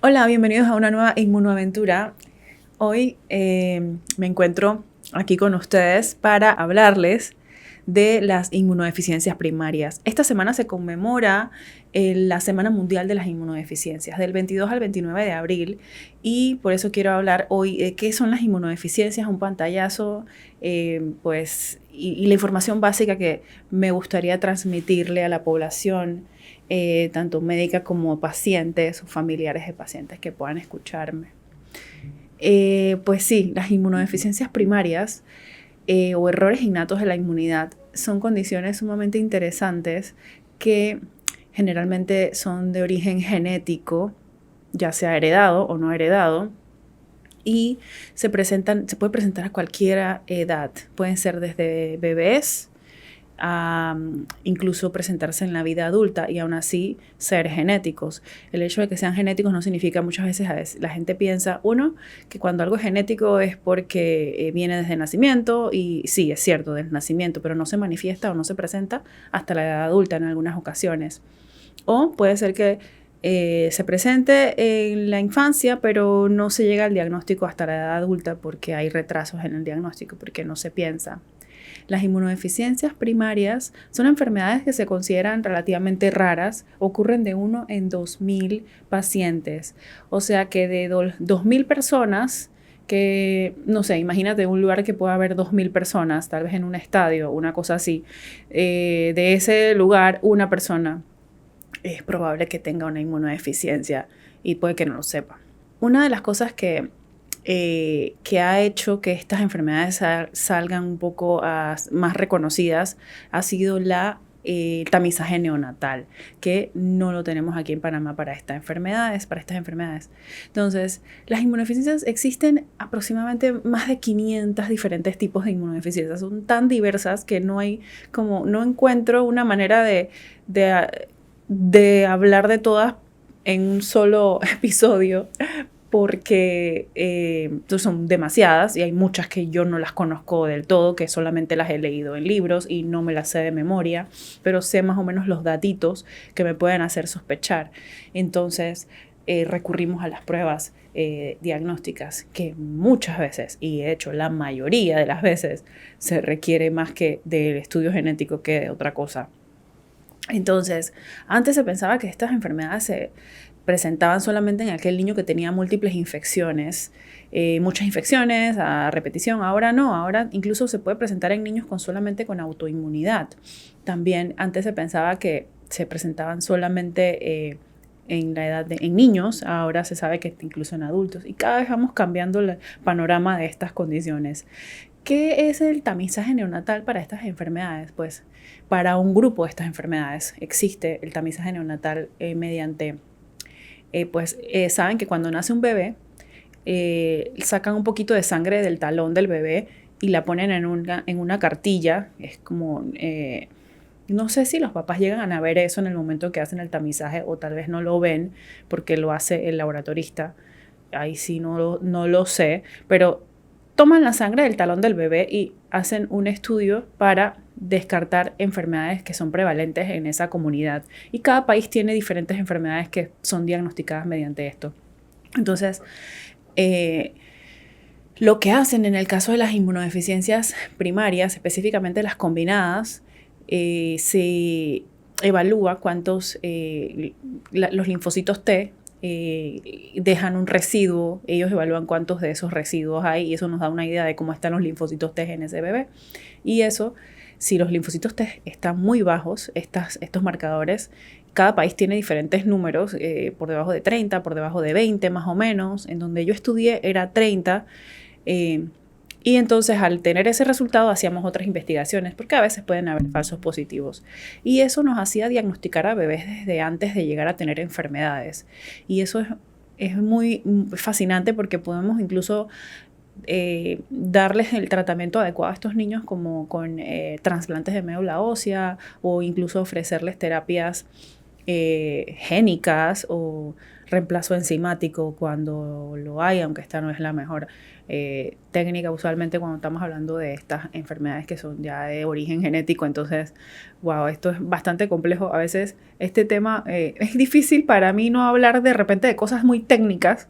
Hola, bienvenidos a una nueva Inmunoaventura. Hoy me encuentro aquí con ustedes para hablarles de las inmunodeficiencias primarias. Esta semana se conmemora la Semana Mundial de las Inmunodeficiencias, del 22 al 29 de abril, y por eso quiero hablar hoy de qué son las inmunodeficiencias, un pantallazo, y la información básica que me gustaría transmitirle a la población, tanto médica como pacientes o familiares de pacientes que puedan escucharme. Pues sí, las inmunodeficiencias primarias o errores innatos de la inmunidad son condiciones sumamente interesantes que generalmente son de origen genético, ya sea heredado o no heredado, y se puede presentar a cualquier edad. Pueden ser desde bebés a incluso presentarse en la vida adulta y aún así ser genéticos. El hecho de que sean genéticos no significa, muchas veces la gente piensa, uno, que cuando algo es genético es porque viene desde el nacimiento, y sí, es cierto, desde el nacimiento, pero no se manifiesta o no se presenta hasta la edad adulta en algunas ocasiones. O puede ser que se presente en la infancia, pero no se llega al diagnóstico hasta la edad adulta porque hay retrasos en el diagnóstico, porque no se piensa. Las inmunodeficiencias primarias son enfermedades que se consideran relativamente raras, ocurren de 1 en 2.000 pacientes, o sea que de 2.000 personas, que no sé, imagínate un lugar que pueda haber 2.000 personas, tal vez en un estadio, una cosa así, de ese lugar una persona es probable que tenga una inmunodeficiencia y puede que no lo sepa. Una de las cosas que ha hecho que estas enfermedades salgan un poco más reconocidas ha sido el tamizaje neonatal, que no lo tenemos aquí en Panamá para estas enfermedades. Entonces, las inmunodeficiencias existen aproximadamente más de 500 diferentes tipos de inmunodeficiencias. Son tan diversas que no encuentro una manera de hablar de todas en un solo episodio, porque son demasiadas y hay muchas que yo no las conozco del todo, que solamente las he leído en libros y no me las sé de memoria, pero sé más o menos los datitos que me pueden hacer sospechar. Entonces recurrimos a las pruebas diagnósticas, que muchas veces, y de hecho la mayoría de las veces, se requiere más que del estudio genético que de otra cosa. Entonces, antes se pensaba que estas enfermedades se presentaban solamente en aquel niño que tenía múltiples infecciones, muchas infecciones a repetición. Ahora no, ahora incluso se puede presentar en niños solamente con autoinmunidad. También antes se pensaba que se presentaban solamente en la edad en niños, ahora se sabe que incluso en adultos, y cada vez vamos cambiando el panorama de estas condiciones. ¿Qué es el tamizaje neonatal para estas enfermedades? Pues para un grupo de estas enfermedades existe el tamizaje neonatal mediante, saben que cuando nace un bebé, sacan un poquito de sangre del talón del bebé y la ponen en una cartilla. Es como, no sé si los papás llegan a ver eso en el momento que hacen el tamizaje, o tal vez no lo ven porque lo hace el laboratorista. Ahí sí no lo sé, pero toman la sangre del talón del bebé y hacen un estudio para descartar enfermedades que son prevalentes en esa comunidad. Y cada país tiene diferentes enfermedades que son diagnosticadas mediante esto. Entonces, lo que hacen en el caso de las inmunodeficiencias primarias, específicamente las combinadas, se evalúa cuántos los linfocitos T dejan un residuo. Ellos evalúan cuántos de esos residuos hay y eso nos da una idea de cómo están los linfocitos T en ese bebé. Y eso, si los linfocitos T están muy bajos, estos marcadores, cada país tiene diferentes números, por debajo de 30, por debajo de 20 más o menos. En donde yo estudié era 30. Y entonces, al tener ese resultado, hacíamos otras investigaciones, porque a veces pueden haber falsos positivos. Y eso nos hacía diagnosticar a bebés desde antes de llegar a tener enfermedades. Y eso es muy fascinante, porque podemos incluso darles el tratamiento adecuado a estos niños, como con trasplantes de médula ósea, o incluso ofrecerles terapias génicas o reemplazo enzimático cuando lo hay, aunque esta no es la mejor técnica usualmente cuando estamos hablando de estas enfermedades que son ya de origen genético. Entonces, wow, esto es bastante complejo. A veces este tema es difícil para mí no hablar de repente de cosas muy técnicas.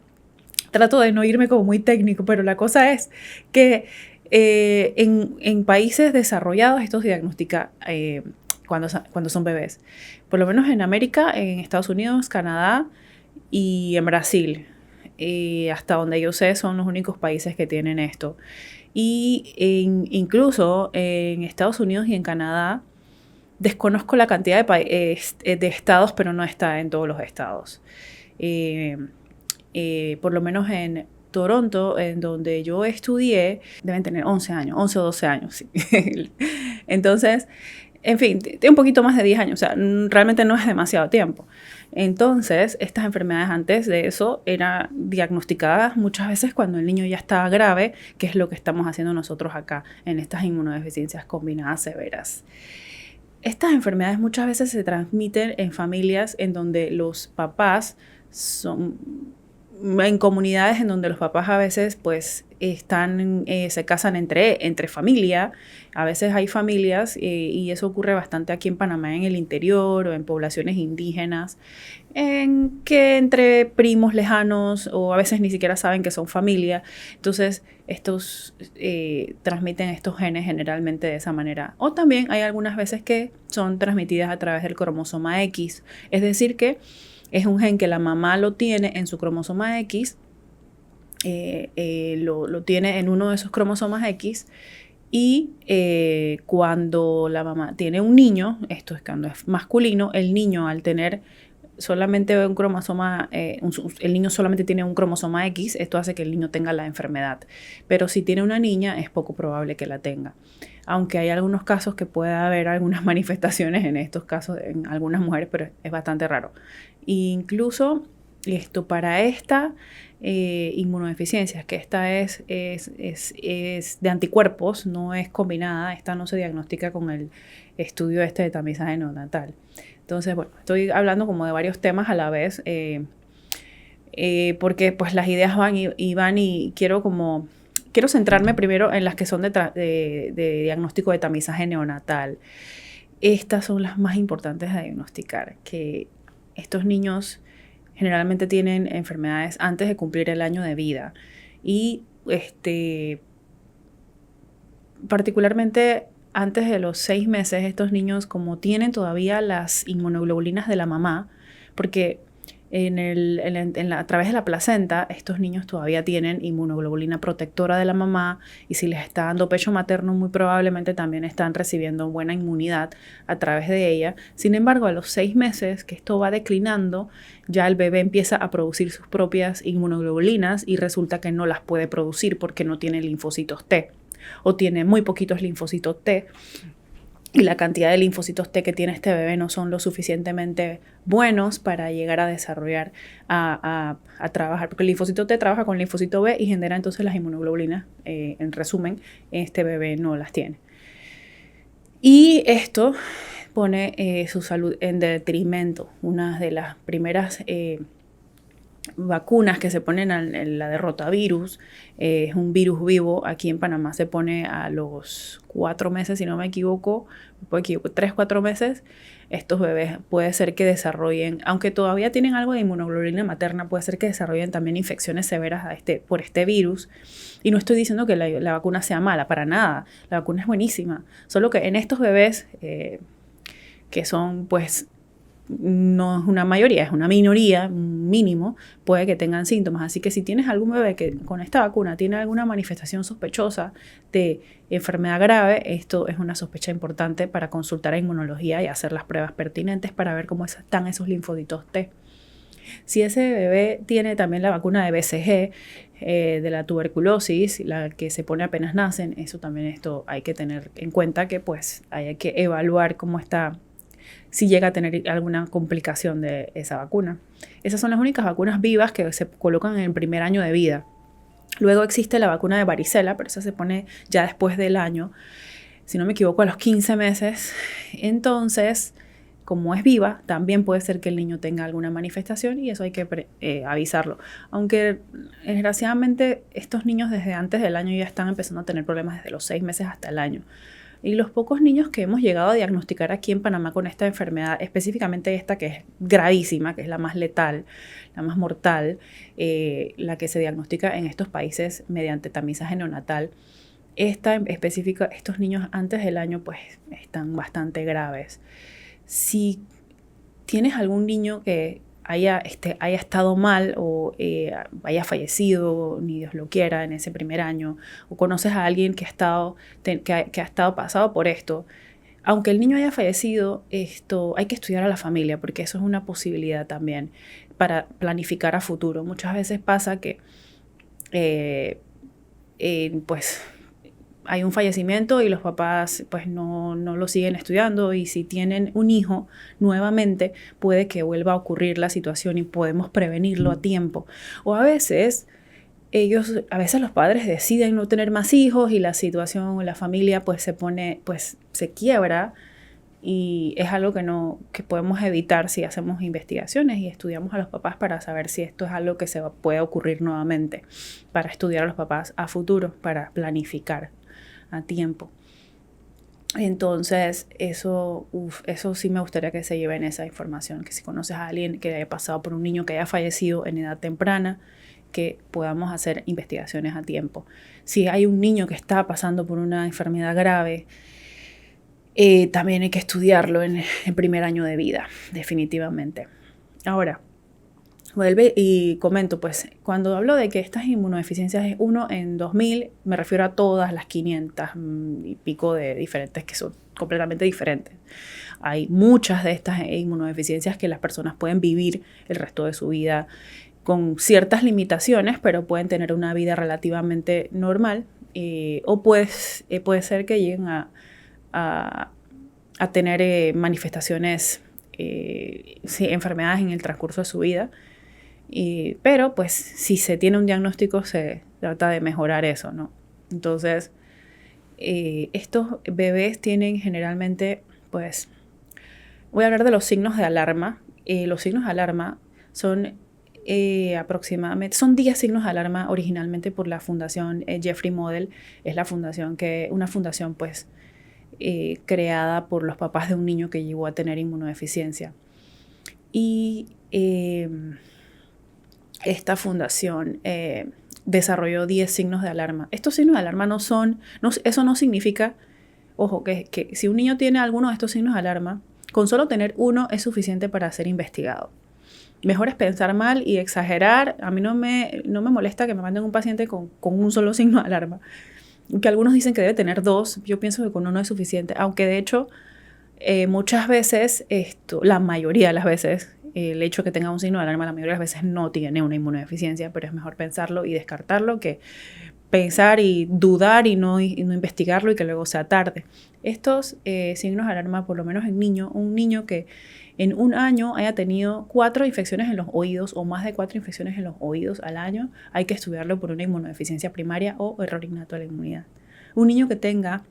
Trato de no irme como muy técnico, pero la cosa es que en países desarrollados esto se diagnostica cuando son bebés. Por lo menos en América, en Estados Unidos, Canadá y en Brasil. Hasta donde yo sé son los únicos países que tienen esto. Y incluso en Estados Unidos y en Canadá desconozco la cantidad de estados, pero no está en todos los estados. Por lo menos en Toronto, en donde yo estudié, deben tener 11 años, 11 o 12 años. Sí. Entonces, en fin, tiene un poquito más de 10 años, o sea, realmente no es demasiado tiempo. Entonces, estas enfermedades antes de eso eran diagnosticadas muchas veces cuando el niño ya estaba grave, que es lo que estamos haciendo nosotros acá en estas inmunodeficiencias combinadas severas. Estas enfermedades muchas veces se transmiten en familias en donde los papás en comunidades en donde los papás a veces pues se casan entre familia. A veces hay familias y eso ocurre bastante aquí en Panamá, en el interior o en poblaciones indígenas, en que entre primos lejanos o a veces ni siquiera saben que son familia. Entonces estos transmiten estos genes generalmente de esa manera. O también hay algunas veces que son transmitidas a través del cromosoma X, es decir que es un gen que la mamá lo tiene en su cromosoma X, lo tiene en uno de esos cromosomas X, y cuando la mamá tiene un niño, esto es cuando es masculino, el niño al tener solamente un cromosoma, el niño solamente tiene un cromosoma X, esto hace que el niño tenga la enfermedad. Pero si tiene una niña, es poco probable que la tenga. Aunque hay algunos casos que puede haber algunas manifestaciones en estos casos, en algunas mujeres, pero es bastante raro. Incluso para esta inmunodeficiencia, que esta es de anticuerpos, no es combinada, esta no se diagnostica con el estudio de tamizaje neonatal. Entonces, bueno, estoy hablando como de varios temas a la vez, porque pues las ideas van y quiero centrarme primero en las que son de diagnóstico de tamizaje neonatal. Estas son las más importantes a diagnosticar, que estos niños generalmente tienen enfermedades antes de cumplir el año de vida y particularmente antes de los 6 meses, estos niños, como tienen todavía las inmunoglobulinas de la mamá, porque a través de la placenta, estos niños todavía tienen inmunoglobulina protectora de la mamá, y si les está dando pecho materno, muy probablemente también están recibiendo buena inmunidad a través de ella. Sin embargo, a los 6 meses, que esto va declinando, ya el bebé empieza a producir sus propias inmunoglobulinas y resulta que no las puede producir porque no tiene linfocitos T o tiene muy poquitos linfocitos T. Y la cantidad de linfocitos T que tiene este bebé no son lo suficientemente buenos para llegar a desarrollar, a trabajar. Porque el linfocito T trabaja con el linfocito B y genera entonces las inmunoglobulinas. En resumen, este bebé no las tiene. Y esto pone su salud en detrimento. Una de las primeras vacunas que se ponen la de rotavirus, es un virus vivo. Aquí en Panamá se pone a los 4 meses, si no me equivoco, 3, 4 meses. Estos bebés puede ser que desarrollen, aunque todavía tienen algo de inmunoglobulina materna, puede ser que desarrollen también infecciones severas por este virus. Y no estoy diciendo que la vacuna sea mala, para nada. La vacuna es buenísima. Solo que en estos bebés, que son pues no es una mayoría, es una minoría, un mínimo, puede que tengan síntomas. Así que si tienes algún bebé que con esta vacuna tiene alguna manifestación sospechosa de enfermedad grave, esto es una sospecha importante para consultar a inmunología y hacer las pruebas pertinentes para ver cómo están esos linfocitos T. Si ese bebé tiene también la vacuna de BCG, de la tuberculosis, la que se pone apenas nacen, eso también hay que tener en cuenta que pues hay que evaluar cómo está, si llega a tener alguna complicación de esa vacuna. Esas son las únicas vacunas vivas que se colocan en el primer año de vida. Luego existe la vacuna de varicela, pero esa se pone ya después del año, si no me equivoco, a los 15 meses. Entonces, como es viva, también puede ser que el niño tenga alguna manifestación y eso hay que avisarlo. Aunque desgraciadamente estos niños desde antes del año ya están empezando a tener problemas desde los 6 meses hasta el año. Y los pocos niños que hemos llegado a diagnosticar aquí en Panamá con esta enfermedad, específicamente esta que es gravísima, que es la más letal, la más mortal, la que se diagnostica en estos países mediante tamizaje neonatal, esta en específica, estos niños antes del año pues están bastante graves. Si tienes algún niño que haya estado mal o haya fallecido, ni Dios lo quiera, en ese primer año, o conoces a alguien que ha estado pasado por esto, aunque el niño haya fallecido, hay que estudiar a la familia, porque eso es una posibilidad también para planificar a futuro. Muchas veces pasa que pues hay un fallecimiento y los papás pues no lo siguen estudiando, y si tienen un hijo nuevamente puede que vuelva a ocurrir la situación y podemos prevenirlo a tiempo. O a veces los padres deciden no tener más hijos y la situación, la familia pues se quiebra, y es algo que podemos evitar si hacemos investigaciones y estudiamos a los papás para saber si esto es algo que puede ocurrir nuevamente, para estudiar a los papás a futuro, para planificar a tiempo. Entonces, eso sí me gustaría que se lleven esa información, que si conoces a alguien que haya pasado por un niño que haya fallecido en edad temprana, que podamos hacer investigaciones a tiempo. Si hay un niño que está pasando por una enfermedad grave, también hay que estudiarlo en el primer año de vida, definitivamente. Ahora, vuelve y comento, pues, cuando hablo de que estas inmunodeficiencias es 1 en 2000, me refiero a todas las 500 y pico de diferentes que son completamente diferentes. Hay muchas de estas inmunodeficiencias que las personas pueden vivir el resto de su vida con ciertas limitaciones, pero pueden tener una vida relativamente normal, o puede ser que lleguen a tener manifestaciones, enfermedades en el transcurso de su vida. Pero pues si se tiene un diagnóstico se trata de mejorar eso, ¿no? Entonces, estos bebés tienen generalmente, pues, voy a hablar de los signos de alarma. Los signos de alarma son aproximadamente, son 10 signos de alarma originalmente por la fundación Jeffrey Model. Es una fundación pues creada por los papás de un niño que llegó a tener inmunodeficiencia. Y esta fundación desarrolló 10 signos de alarma. Estos signos de alarma eso no significa, ojo, que si un niño tiene alguno de estos signos de alarma, con solo tener uno es suficiente para ser investigado. Mejor es pensar mal y exagerar. A mí no me molesta que me manden un paciente con un solo signo de alarma, que algunos dicen que debe tener 2. Yo pienso que con uno es suficiente, aunque de hecho muchas veces, la mayoría de las veces, el hecho de que tenga un signo de alarma, la mayoría de las veces no tiene una inmunodeficiencia, pero es mejor pensarlo y descartarlo que pensar y dudar y no investigarlo y que luego sea tarde. Estos signos de alarma, por lo menos en un niño que en un año haya tenido 4 infecciones en los oídos o más de 4 infecciones en los oídos al año, hay que estudiarlo por una inmunodeficiencia primaria o error innato de la inmunidad. Un niño que tenga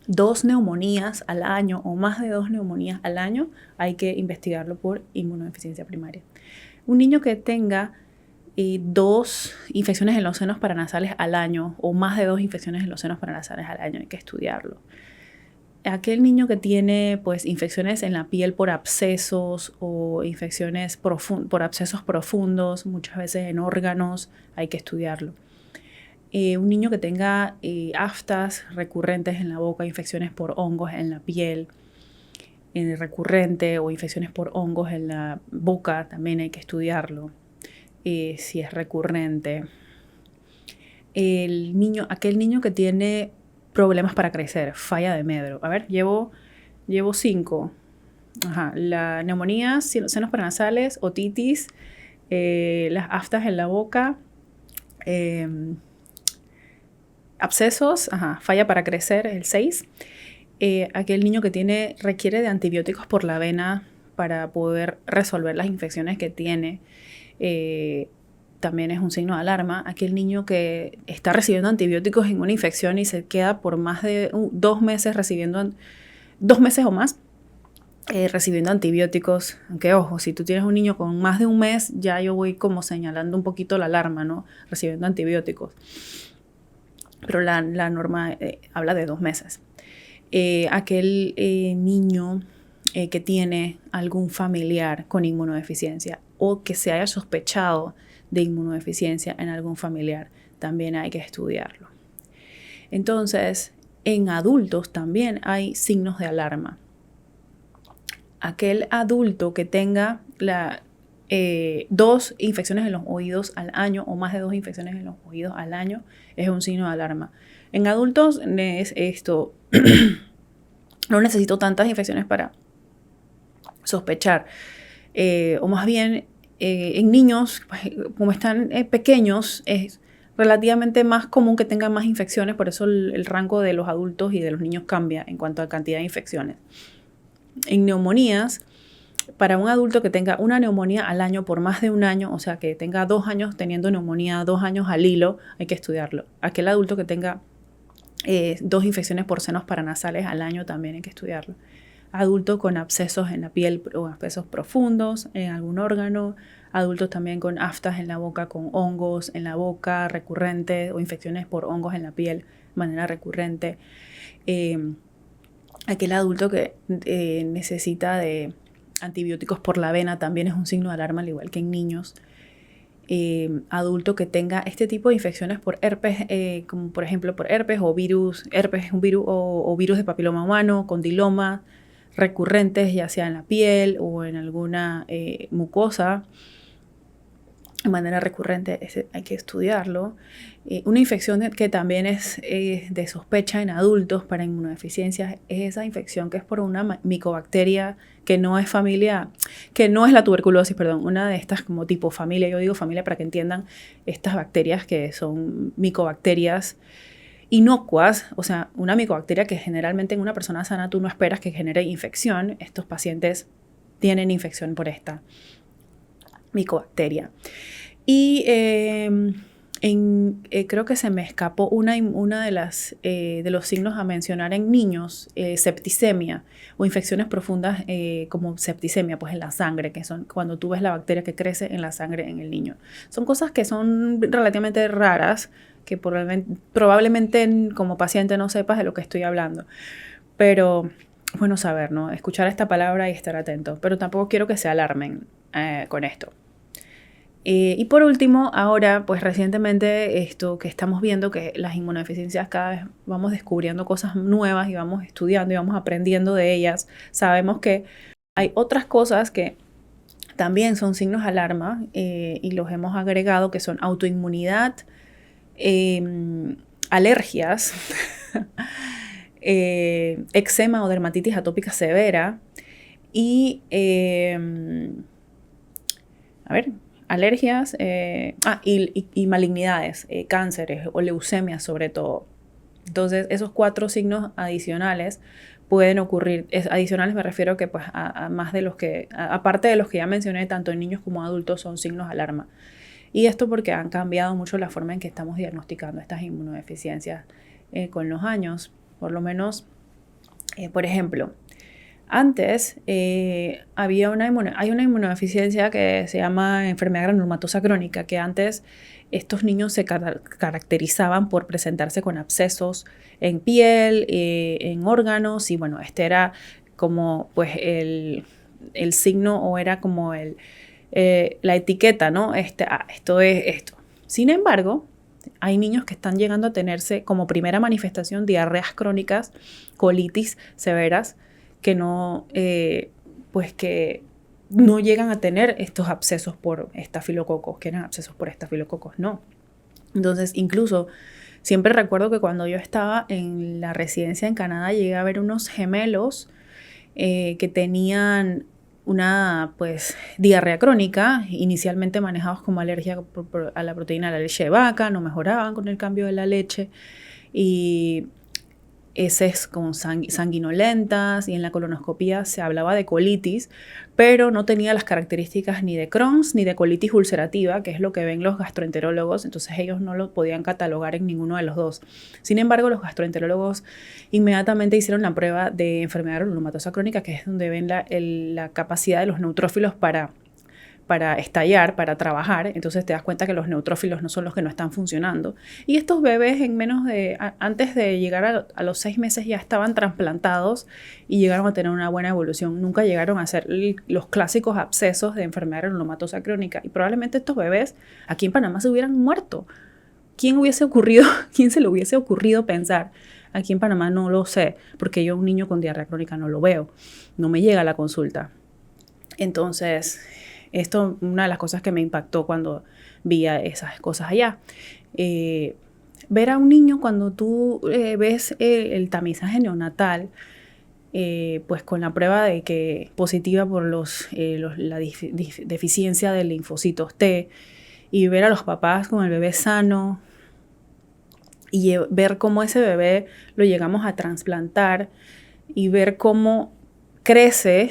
2 neumonías al año o más de 2 neumonías al año, hay que investigarlo por inmunodeficiencia primaria. Un niño que tenga 2 infecciones en los senos paranasales al año o más de 2 infecciones en los senos paranasales al año, hay que estudiarlo. Aquel niño que tiene pues infecciones en la piel por abscesos o infecciones por abscesos profundos, muchas veces en órganos, hay que estudiarlo. Un niño que tenga aftas recurrentes en la boca, infecciones por hongos en la piel recurrente o infecciones por hongos en la boca, también hay que estudiarlo si es recurrente. Aquel niño que tiene problemas para crecer, falla de Medro. A ver, llevo 5. La neumonía, senos paranasales, otitis, las aftas en la boca, abscesos, falla para crecer, el 6. Aquel niño que requiere de antibióticos por la vena para poder resolver las infecciones que tiene, también es un signo de alarma. Aquel niño que está recibiendo antibióticos en una infección y se queda por más de 2 meses recibiendo 2 meses o más, recibiendo antibióticos, aunque ojo, si tú tienes un niño con más de un mes, ya yo voy como señalando un poquito la alarma, ¿no? Recibiendo antibióticos. Pero la norma habla de 2 meses. Aquel niño que tiene algún familiar con inmunodeficiencia o que se haya sospechado de inmunodeficiencia en algún familiar, también hay que estudiarlo. Entonces, en adultos también hay signos de alarma. Aquel adulto que tenga 2 infecciones en los oídos al año o más de 2 infecciones en los oídos al año es un signo de alarma. En adultos es esto, no necesito tantas infecciones para sospechar. O más bien, en niños, como están pequeños, es relativamente más común que tengan más infecciones, por eso el rango de los adultos y de los niños cambia en cuanto a cantidad de infecciones. En neumonías, para un adulto que tenga una neumonía al año por más de un año, o sea, que tenga 2 años teniendo neumonía, 2 años al hilo, hay que estudiarlo. Aquel adulto que tenga 2 infecciones por senos paranasales al año también hay que estudiarlo. Adulto con abscesos en la piel o abscesos profundos en algún órgano, adultos también con aftas en la boca, con hongos en la boca recurrentes o infecciones por hongos en la piel de manera recurrente. Aquel adulto que necesita de antibióticos por la vena también es un signo de alarma, al igual que en niños. Adulto que tenga este tipo de infecciones por herpes, como por ejemplo por herpes o virus, herpes es un virus o virus de papiloma humano, condiloma, recurrentes ya sea en la piel o en alguna mucosa, de manera recurrente, hay que estudiarlo. Una infección que también es de sospecha en adultos para inmunodeficiencias es esa infección que es por una micobacteria que no es familia, que no es la tuberculosis, perdón, una de estas como tipo familia, yo digo familia para que entiendan estas bacterias que son micobacterias inocuas, o sea, una micobacteria que generalmente en una persona sana tú no esperas que genere infección. Estos pacientes tienen infección por esta micobacteria. Y creo que se me escapó una de los signos a mencionar en niños, septicemia o infecciones profundas como septicemia, pues en la sangre, que son cuando tú ves la bacteria que crece en la sangre en el niño. Son cosas que son relativamente raras, que probablemente como paciente no sepas de lo que estoy hablando, pero es bueno saber, ¿no? Escuchar esta palabra y estar atento, pero tampoco quiero que se alarmen con esto. Y por último, ahora, pues recientemente esto que estamos viendo que las inmunodeficiencias cada vez vamos descubriendo cosas nuevas y vamos estudiando y vamos aprendiendo de ellas. Sabemos que hay otras cosas que también son signos de alarma y los hemos agregado, que son autoinmunidad, alergias, eczema o dermatitis atópica severa y alergias y malignidades, cánceres o leucemias sobre todo. Entonces, esos 4 signos adicionales pueden ocurrir. Adicionales me refiero que pues a más de los que, aparte de los que ya mencioné, tanto en niños como adultos, son signos de alarma. Y esto porque han cambiado mucho la forma en que estamos diagnosticando estas inmunodeficiencias con los años. Por lo menos, por ejemplo, antes hay una inmunodeficiencia que se llama enfermedad granulomatosa crónica, que antes estos niños se caracterizaban por presentarse con abscesos en piel, en órganos, y bueno, este era como pues el signo o era como la etiqueta, ¿no? Esto es esto. Sin embargo, hay niños que están llegando a tenerse como primera manifestación diarreas crónicas, colitis severas, que no llegan a tener estos abscesos por estafilococos, que eran abscesos por estafilococos, no. Entonces, incluso, siempre recuerdo que cuando yo estaba en la residencia en Canadá, llegué a ver unos gemelos que tenían una diarrea crónica, inicialmente manejados como alergia a la proteína de la leche de vaca, no mejoraban con el cambio de la leche y heces como sanguinolentas, y en la colonoscopía se hablaba de colitis, pero no tenía las características ni de Crohn's ni de colitis ulcerativa, que es lo que ven los gastroenterólogos, entonces ellos no lo podían catalogar en ninguno de los dos. Sin embargo, los gastroenterólogos inmediatamente hicieron la prueba de enfermedad granulomatosa crónica, que es donde ven la capacidad de los neutrófilos para estallar, para trabajar. Entonces te das cuenta que los neutrófilos no son los que no están funcionando. Y estos bebés antes de llegar a los 6 meses ya estaban trasplantados y llegaron a tener una buena evolución. Nunca llegaron a ser los clásicos abscesos de enfermedad granulomatosa crónica. Y probablemente estos bebés aquí en Panamá se hubieran muerto. ¿Quién se le hubiese ocurrido pensar? Aquí en Panamá no lo sé, porque yo un niño con diarrea crónica no lo veo. No me llega a la consulta. Entonces, esto es una de las cosas que me impactó cuando vi esas cosas allá. Ver a un niño cuando tú ves el tamizaje neonatal, pues con la prueba de que positiva por la deficiencia de linfocitos T, y ver a los papás con el bebé sano, y ver cómo ese bebé lo llegamos a trasplantar, y ver cómo crece,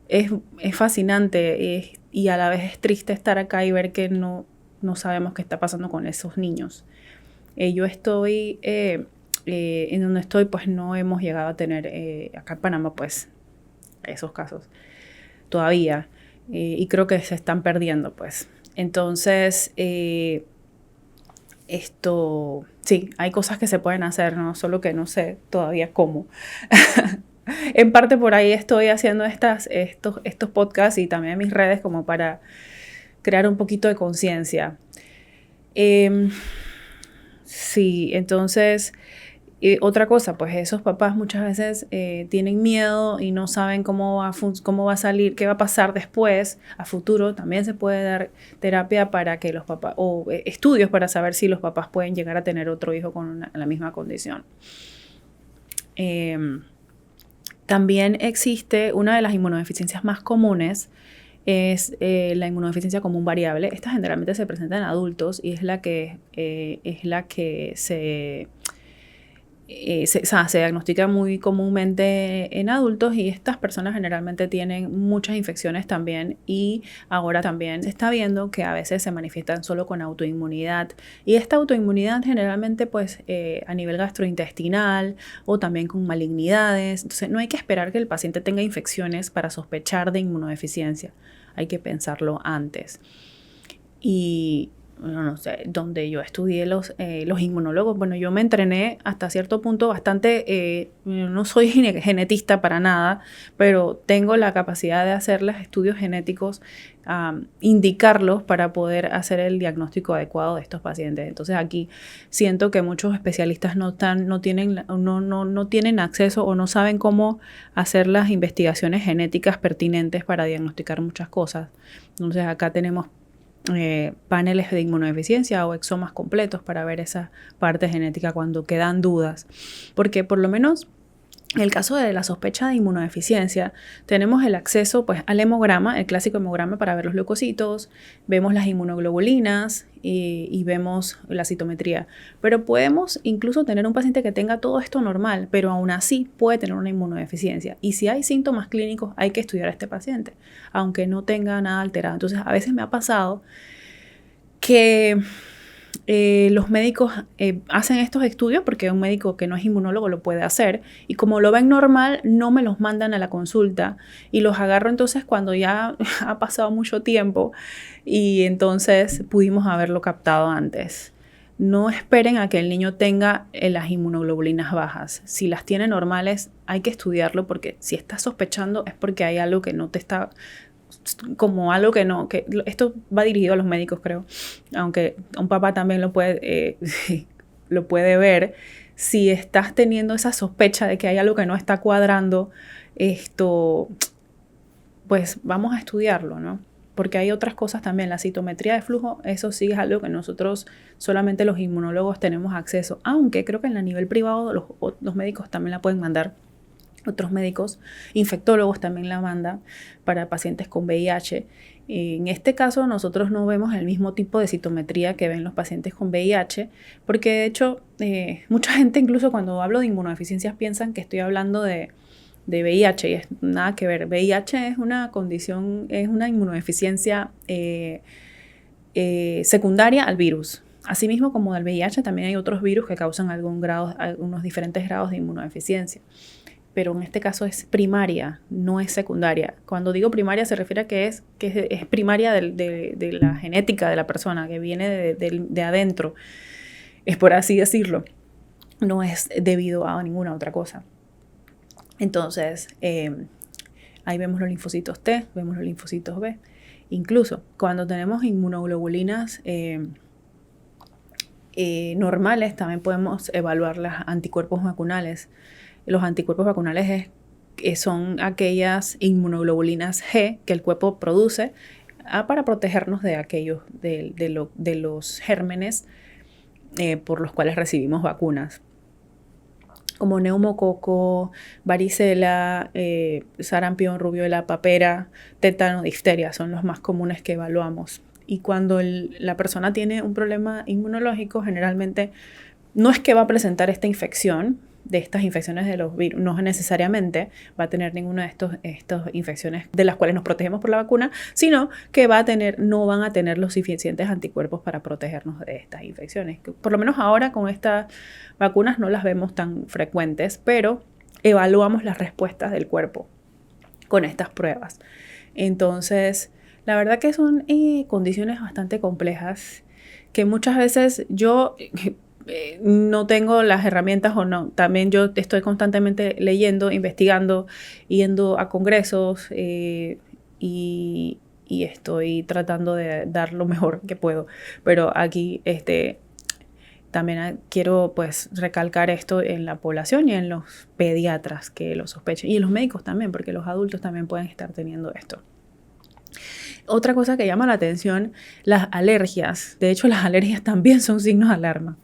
es fascinante, y a la vez es triste estar acá y ver que no sabemos qué está pasando con esos niños. Yo estoy, en donde estoy, pues no hemos llegado a tener, acá en Panamá, pues, esos casos todavía, y creo que se están perdiendo, pues. Entonces, sí, hay cosas que se pueden hacer, ¿no? Solo que no sé todavía cómo. En parte por ahí estoy haciendo estos podcasts y también mis redes como para crear un poquito de conciencia. Sí, entonces, otra cosa, pues esos papás muchas veces tienen miedo y no saben cómo va a salir, qué va a pasar después, a futuro. También se puede dar terapia para que los papás, o estudios para saber si los papás pueden llegar a tener otro hijo con la misma condición. También existe una de las inmunodeficiencias más comunes, es la inmunodeficiencia común variable. Esta generalmente se presenta en adultos y es la que se diagnostica muy comúnmente en adultos, y estas personas generalmente tienen muchas infecciones también, y ahora también se está viendo que a veces se manifiestan solo con autoinmunidad, y esta autoinmunidad generalmente pues a nivel gastrointestinal o también con malignidades. Entonces no hay que esperar que el paciente tenga infecciones para sospechar de inmunodeficiencia, hay que pensarlo antes. Y no sé, donde yo estudié los inmunólogos, bueno, yo me entrené hasta cierto punto bastante, no soy genetista para nada, pero tengo la capacidad de hacer los estudios genéticos, indicarlos para poder hacer el diagnóstico adecuado de estos pacientes. Entonces aquí siento que muchos especialistas no tienen acceso o no saben cómo hacer las investigaciones genéticas pertinentes para diagnosticar muchas cosas. Entonces acá tenemos paneles de inmunodeficiencia o exomas completos para ver esa parte genética cuando quedan dudas, porque por lo menos en el caso de la sospecha de inmunodeficiencia tenemos el acceso pues al hemograma, el clásico hemograma, para ver los leucocitos, vemos las inmunoglobulinas y vemos la citometría, pero podemos incluso tener un paciente que tenga todo esto normal, pero aún así puede tener una inmunodeficiencia, y si hay síntomas clínicos hay que estudiar a este paciente aunque no tenga nada alterado. Entonces a veces me ha pasado que los médicos hacen estos estudios porque un médico que no es inmunólogo lo puede hacer, y como lo ven normal no me los mandan a la consulta, y los agarro entonces cuando ya ha pasado mucho tiempo y entonces pudimos haberlo captado antes. No esperen a que el niño tenga las inmunoglobulinas bajas. Si las tiene normales hay que estudiarlo, porque si estás sospechando es porque hay algo que no te está, como algo que no, que esto va dirigido a los médicos, creo, aunque un papá también lo puede ver. Si estás teniendo esa sospecha de que hay algo que no está cuadrando, pues vamos a estudiarlo, ¿no? Porque hay otras cosas también, la citometría de flujo, eso sí es algo que nosotros, solamente los inmunólogos tenemos acceso, aunque creo que en el nivel privado los médicos también la pueden mandar otros médicos, infectólogos también la mandan para pacientes con VIH. En este caso nosotros no vemos el mismo tipo de citometría que ven los pacientes con VIH, porque de hecho mucha gente incluso cuando hablo de inmunodeficiencias piensan que estoy hablando de VIH y es nada que ver. VIH es una condición, es una inmunodeficiencia secundaria al virus. Asimismo como del VIH también hay otros virus que causan algunos diferentes grados de inmunodeficiencia. Pero en este caso es primaria, no es secundaria. Cuando digo primaria se refiere a que es primaria de la genética de la persona, que viene de adentro, es por así decirlo, no es debido a ninguna otra cosa. Entonces, ahí vemos los linfocitos T, vemos los linfocitos B. Incluso cuando tenemos inmunoglobulinas normales, también podemos evaluar los anticuerpos vacunales. Los anticuerpos vacunales son aquellas inmunoglobulinas G que el cuerpo produce para protegernos de aquellos, de los gérmenes por los cuales recibimos vacunas, como neumococo, varicela, sarampión, rubiola, papera, tétano, difteria, son los más comunes que evaluamos. Y cuando la persona tiene un problema inmunológico, generalmente no es que va a presentar esta infección, de estas infecciones de los virus, no necesariamente va a tener ninguna de estas infecciones de las cuales nos protegemos por la vacuna, sino que no van a tener los suficientes anticuerpos para protegernos de estas infecciones. Por lo menos ahora con estas vacunas no las vemos tan frecuentes, pero evaluamos las respuestas del cuerpo con estas pruebas. Entonces, la verdad que son condiciones bastante complejas que muchas veces yo no tengo las herramientas o no. También yo estoy constantemente leyendo, investigando, yendo a congresos y estoy tratando de dar lo mejor que puedo. Pero aquí también quiero pues recalcar esto en la población y en los pediatras que lo sospechen. Y en los médicos también, porque los adultos también pueden estar teniendo esto. Otra cosa que llama la atención, las alergias. De hecho, las alergias también son signos de alarma.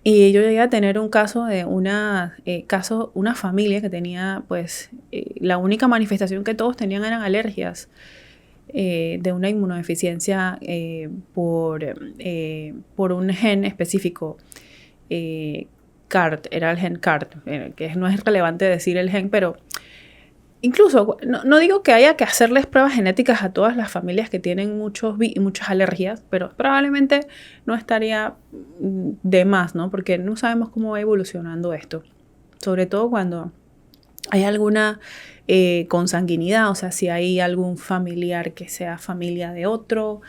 Y yo llegué a tener un caso de una familia que tenía, pues, la única manifestación que todos tenían eran alergias de una inmunodeficiencia por un gen específico. CART, era el gen CART, que no es relevante decir el gen, pero incluso, no digo que haya que hacerles pruebas genéticas a todas las familias que tienen muchas alergias, pero probablemente no estaría de más, ¿no? Porque no sabemos cómo va evolucionando esto. Sobre todo cuando hay alguna consanguinidad, o sea, si hay algún familiar que sea familia de otro,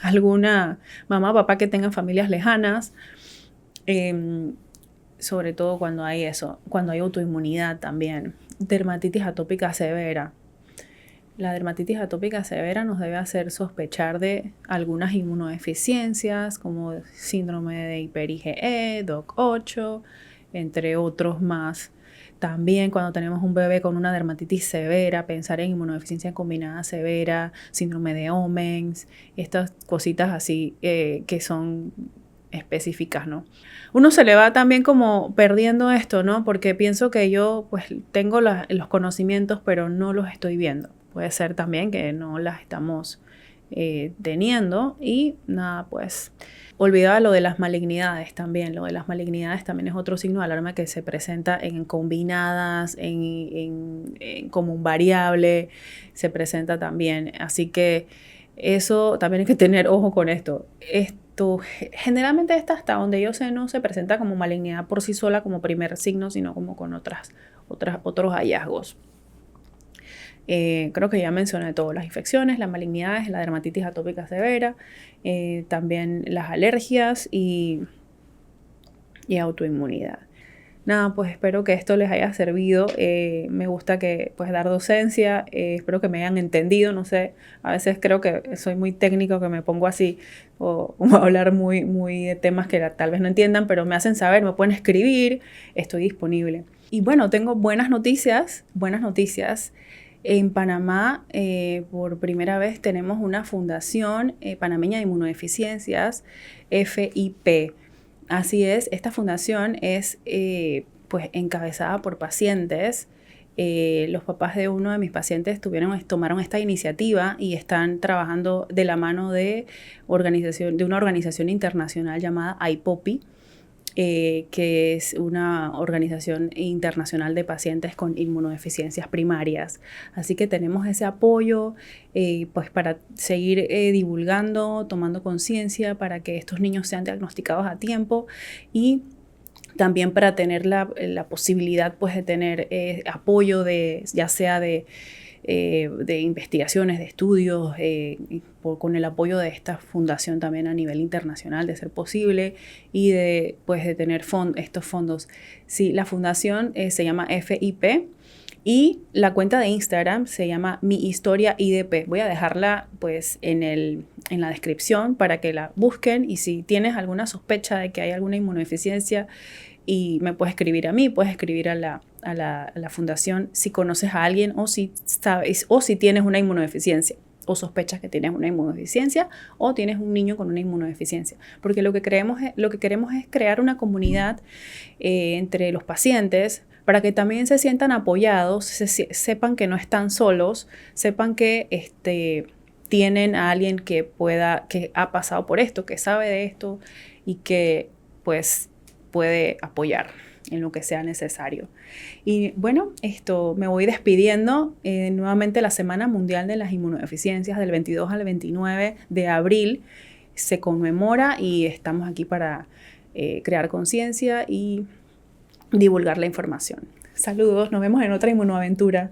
alguna mamá o papá que tengan familias lejanas, sobre todo cuando hay eso, cuando hay autoinmunidad también. Dermatitis atópica severa. La dermatitis atópica severa nos debe hacer sospechar de algunas inmunodeficiencias como síndrome de hiper-IgE, DOC8, entre otros más. También cuando tenemos un bebé con una dermatitis severa, pensar en inmunodeficiencia combinada severa, síndrome de Omens, estas cositas así que son específicas, ¿no? Uno se le va también como perdiendo esto, ¿no? Porque pienso que yo pues tengo los conocimientos, pero no los estoy viendo. Puede ser también que no las estamos teniendo y nada, pues olvidaba lo de las malignidades también. Lo de las malignidades también es otro signo de alarma que se presenta en combinadas, como un variable, se presenta también. Así que eso también hay que tener ojo con esto. Generalmente esta, hasta donde yo sé, no se presenta como malignidad por sí sola como primer signo, sino como con otros hallazgos. Creo que ya mencioné todas las infecciones, las malignidades, la dermatitis atópica severa, también las alergias y autoinmunidad. Nada, pues espero que esto les haya servido. Me gusta pues dar docencia, espero que me hayan entendido, no sé, a veces creo que soy muy técnico, que me pongo así o a hablar muy de temas que tal vez no entiendan, pero me hacen saber, me pueden escribir, estoy disponible. Y bueno, tengo buenas noticias. En Panamá, por primera vez tenemos una fundación panameña de inmunodeficiencias, FIP. Así es, esta fundación es pues encabezada por pacientes. Los papás de uno de mis pacientes tomaron esta iniciativa y están trabajando de la mano de una organización internacional llamada IPOPI, que es una organización internacional de pacientes con inmunodeficiencias primarias. Así que tenemos ese apoyo pues para seguir divulgando, tomando conciencia para que estos niños sean diagnosticados a tiempo y también para tener la posibilidad pues, de tener apoyo ya sea de investigaciones, de estudios, con el apoyo de esta fundación también a nivel internacional, de ser posible, y de tener estos fondos. Sí, la fundación se llama FIP y la cuenta de Instagram se llama Mi Historia IDP. Voy a dejarla pues en la descripción para que la busquen, y si tienes alguna sospecha de que hay alguna inmunodeficiencia, y me puedes escribir a mí, puedes escribir a la fundación si conoces a alguien o si sabes o si tienes una inmunodeficiencia o sospechas que tienes una inmunodeficiencia o tienes un niño con una inmunodeficiencia. Porque lo que queremos es crear una comunidad entre los pacientes para que también se sientan apoyados, sepan que no están solos, sepan que tienen a alguien que ha pasado por esto, que sabe de esto y que pues puede apoyar en lo que sea necesario. Y bueno, me voy despidiendo. Nuevamente la Semana Mundial de las Inmunodeficiencias del 22 al 29 de abril se conmemora y estamos aquí para crear conciencia y divulgar la información. Saludos, nos vemos en otra inmunoaventura.